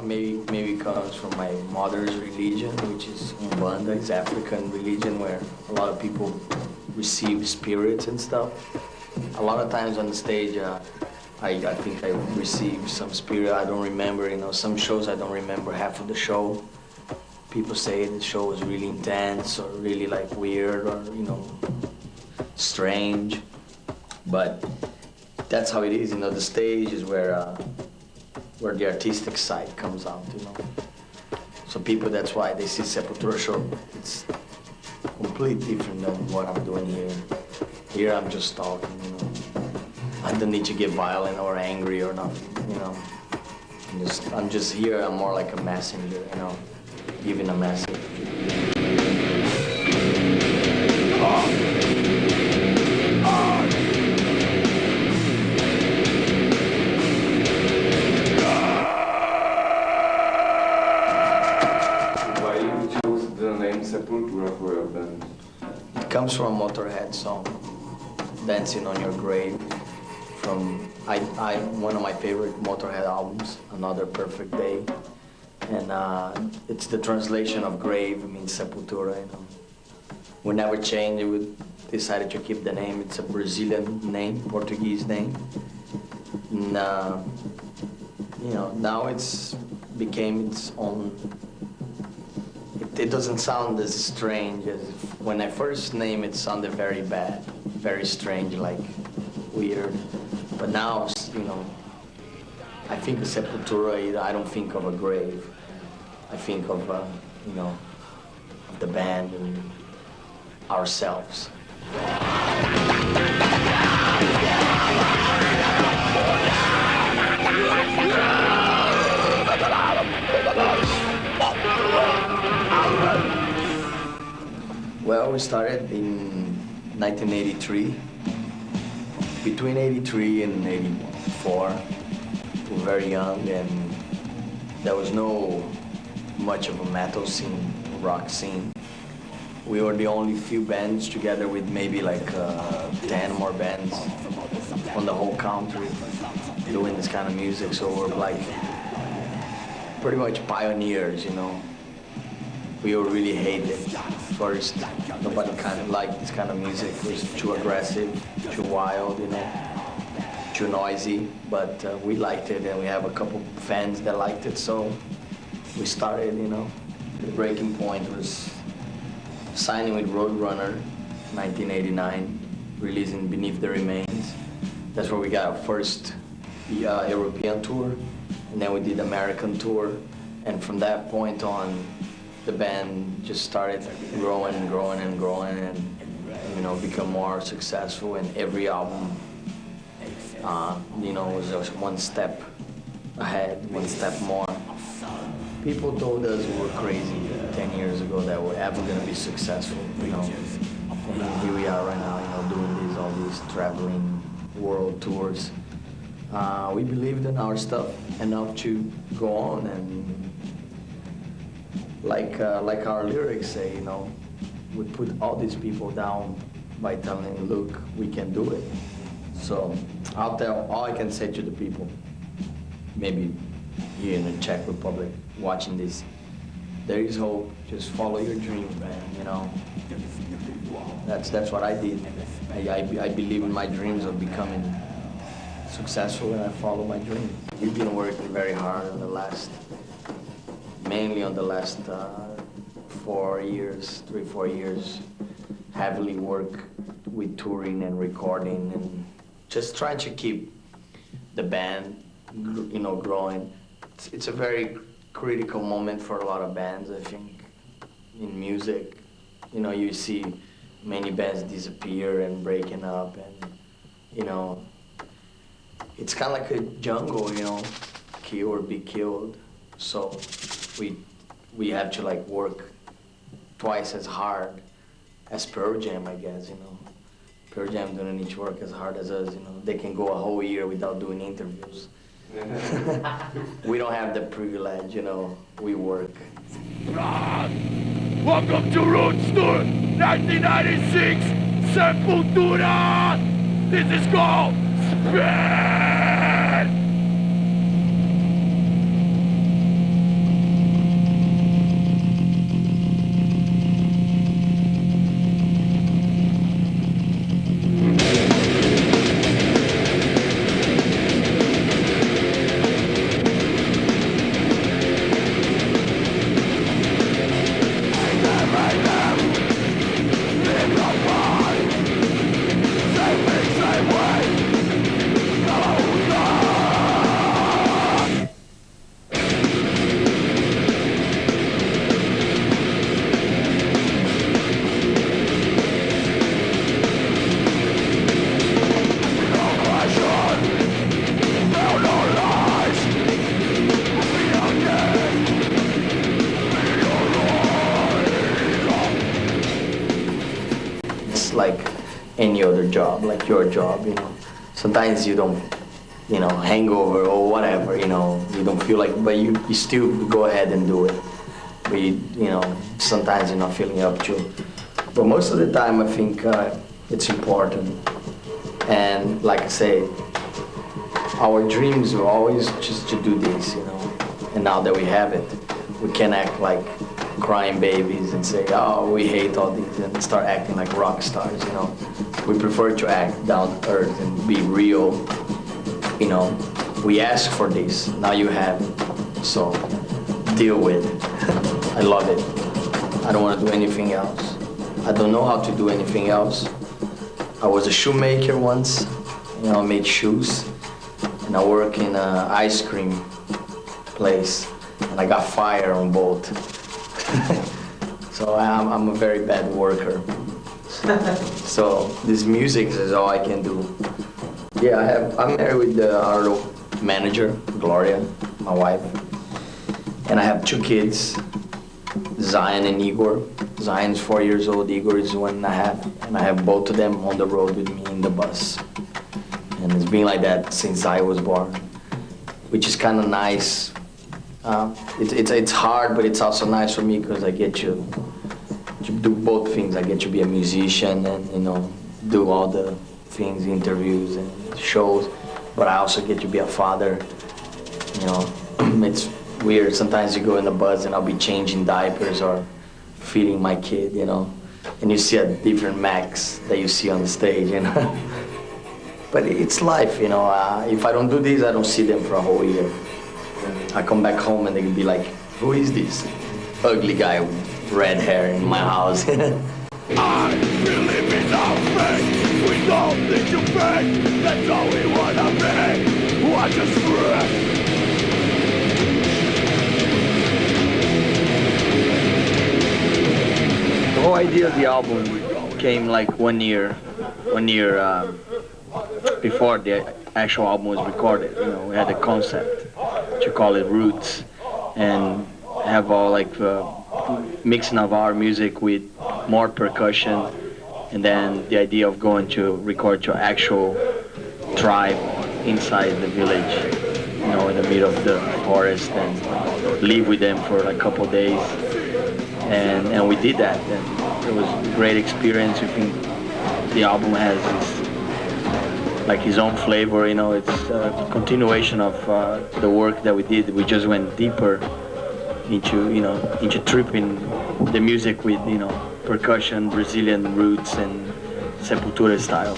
maybe comes from my mother's religion, which is Umbanda, it's African religion where a lot of people receive spirits and stuff. A lot of times on the stage, I think I received some spirit. I don't remember, some shows I don't remember half of the show. People say the show was really intense or really like weird or, strange. But that's how it is, the stage is where the artistic side comes out, So people, that's why they see Sepultura show. It's completely different than what I'm doing here. Here I'm just talking, I don't need to get violent or angry or nothing, I'm just here, I'm more like a messenger, giving a message. Why you chose the name Sepultura for your band? It comes from a Motorhead song, Dancing on Your Grave, from one of my favorite Motorhead albums, Another Perfect Day. And it's the translation of grave, it means Sepultura, We never changed, we decided to keep the name. It's a Brazilian name, Portuguese name. And, now it's became its own. It doesn't sound as strange as when I first named it sounded very bad, very strange, like weird. But now, I think of Sepultura, I don't think of a grave. I think of, of the band and ourselves. Well, we started in 1983. Between 83 and 84, we were very young, and there was no much of a metal scene, rock scene. We were the only few bands together with maybe like 10 more bands on the whole country doing this kind of music. So we're like pretty much pioneers, We were really hated first. Nobody kind of liked this kind of music. It was too aggressive, too wild, too noisy. But we liked it, and we have a couple fans that liked it. So we started, The breaking point was signing with Roadrunner, 1989, releasing Beneath the Remains. That's where we got our first European tour, and then we did American tour. And from that point on, the band just started growing and growing and growing and become more successful. And every album, was just one step ahead, one step more. People told us we were crazy 10 years ago that we're ever going to be successful, And here we are right now, doing all these traveling world tours. We believed in our stuff enough to go on, and like our lyrics say, we put all these people down by telling them, look, we can do it. So all I can say to the people, maybe here in the Czech Republic, watching this, there is hope. Just follow your dreams, man. That's what I did. I believe in my dreams of becoming successful, and I follow my dreams. We've been working very hard mainly on the last 4 years, 3-4 years, heavily work with touring and recording and just trying to keep the band, growing. It's a very critical moment for a lot of bands, I think, in music. You see many bands disappear and breaking up, and, it's kind of like a jungle, kill or be killed. So we have to work twice as hard as Pearl Jam, I guess, Pearl Jam don't need to work as hard as us, They can go a whole year without doing interviews. We don't have the privilege, we work. Welcome to Roadster 1996 Sepultura! This is called Spin! any other job, like your job, you know. Sometimes you don't, you know, hangover or whatever, you know, you don't feel like, but you still go ahead and do it. But you know, sometimes you're not feeling up to. But most of the time, I think it's important. And like I say, our dreams were always just to do this, you know. And now that we have it, we can act like crying babies and say, oh, we hate all these, and start acting like rock stars, you know. We prefer to act down to earth and be real, you know. We ask for this, now you have it, so deal with it. I love it. I don't want to do anything else. I don't know how to do anything else. I was a shoemaker once, you know, I made shoes, and I work in an ice cream place, and I got fired on both. So I'm a very bad worker. So this music is all I can do. Yeah, I'm married with our manager, Gloria, my wife, and I have 2 kids, Zion and Igor. Zion's 4 years old, Igor is 1.5, and I have both of them on the road with me in the bus. And it's been like that since I was born, which is kind of nice. It's hard, but it's also nice for me because I get to do both things. I get to be a musician and, you know, do all the things, interviews and shows, but I also get to be a father. You know, it's weird. Sometimes you go in the bus and I'll be changing diapers or feeding my kid, you know, and you see a different Max that you see on the stage, you know. But it's life, you know. If I don't do this, I don't see them for a whole year. I come back home and they can be like, who is this ugly guy with red hair in my house? I believe in our faith. We don't need to fake. That's all we wanna be. Watch us free. The whole idea of the album came like 1 year before the actual album was recorded. You know, we had a concept to call it Roots and have all like mixing of our music with more percussion, and then the idea of going to record to actual tribe inside the village, you know, in the middle of the forest, and live with them for like a couple days. And we did that, and it was a great experience. I think the album has like his own flavor, you know. It's a continuation of the work that we did. We just went deeper into tripping the music with, you know, percussion, Brazilian roots, and Sepultura style.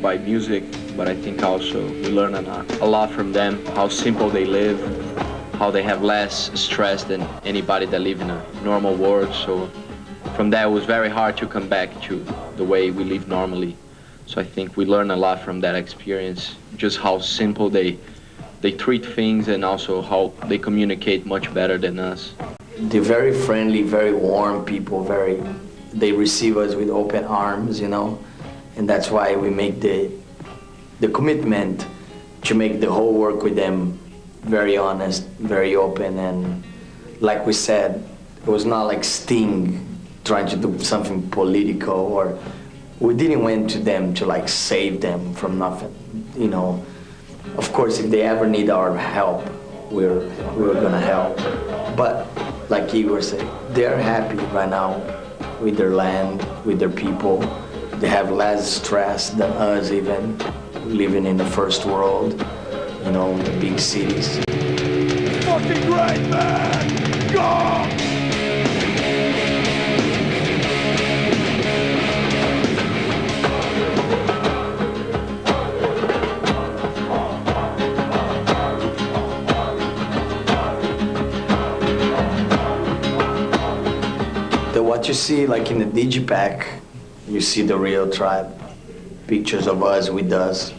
By music, but I think also we learn a lot from them, how simple they live, how they have less stress than anybody that live in a normal world. So from that it was very hard to come back to the way we live normally. So I think we learn a lot from that experience, just how simple they treat things, and also how they communicate much better than us. They're very friendly, very warm people, they receive us with open arms, you know. And that's why we make the commitment to make the whole work with them very honest, very open, and like we said, it was not like Sting trying to do something political, or we didn't went to them to like save them from nothing, you know. Of course, if they ever need our help, we're gonna help. But like Igor said, they're happy right now with their land, with their people. They have less stress than us, even living in the first world, you know, in the big cities. Fucking great, man! Go! you see, like in the digipack, you see the real tribe. Pictures of us with us,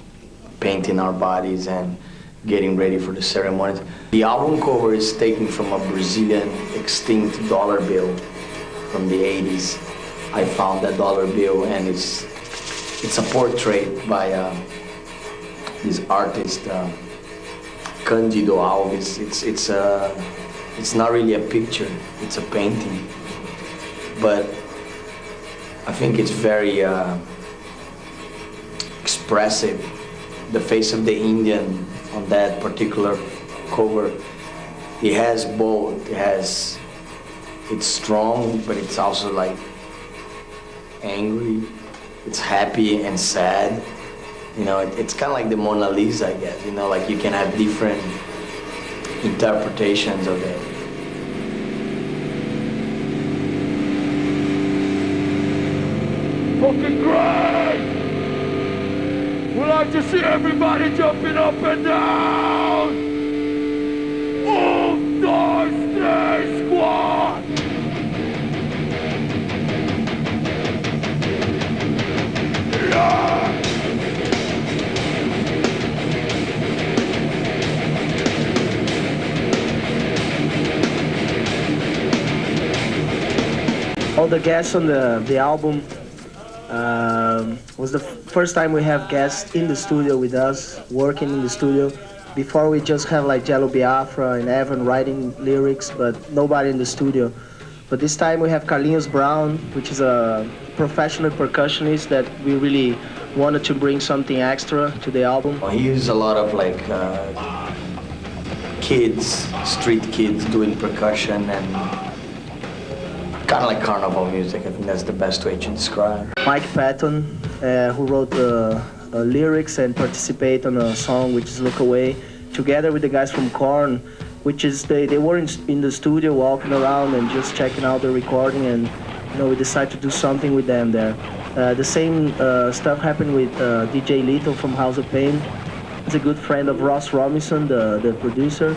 painting our bodies and getting ready for the ceremonies. The album cover is taken from a Brazilian extinct dollar bill from the 80s. I found that dollar bill, and it's a portrait by this artist, Cândido Alves. It's not really a picture, it's a painting. But I think it's very expressive. The face of the Indian on that particular cover, it has both. It's strong, but it's also like angry. It's happy and sad. You know, it's kind of like the Mona Lisa, I guess. You know, like you can have different interpretations of it. Fucking great! We like to see everybody jumping up and down! All-Star Stay Squad! Yeah! All the guests on the album was the first time we have guests in the studio with us, working in the studio. Before we just have like Jello Biafra and Evan writing lyrics, but nobody in the studio. But this time we have Carlinhos Brown, which is a professional percussionist that we really wanted to bring something extra to the album. He uses a lot of like kids, street kids doing percussion and kind of like carnival music. I think that's the best way to describe. Mike Patton, who wrote the lyrics and participate on a song which is Look Away, together with the guys from Korn, which is they were in the studio walking around and just checking out the recording, and we decided to do something with them there. The same stuff happened with DJ Little from House of Pain. He's a good friend of Ross Robinson, the producer,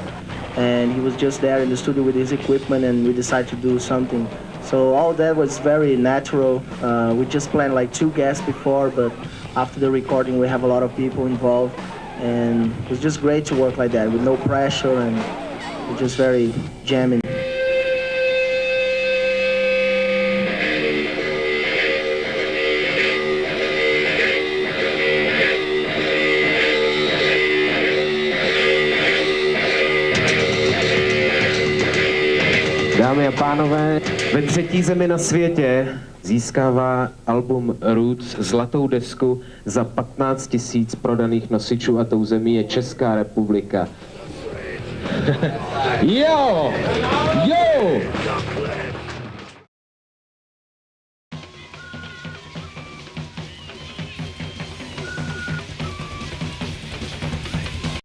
and he was just there in the studio with his equipment, and we decided to do something. So all that was very natural. We just planned like 2 guests before, but after the recording we have a lot of people involved, and it was just great to work like that with no pressure, and we're just very jamming. Dámy a pánové, ve 3. zemi na světě získává album Roots zlatou desku za 15 000 prodaných nosičů, a tou zemí je Česká republika. Jo! Jo!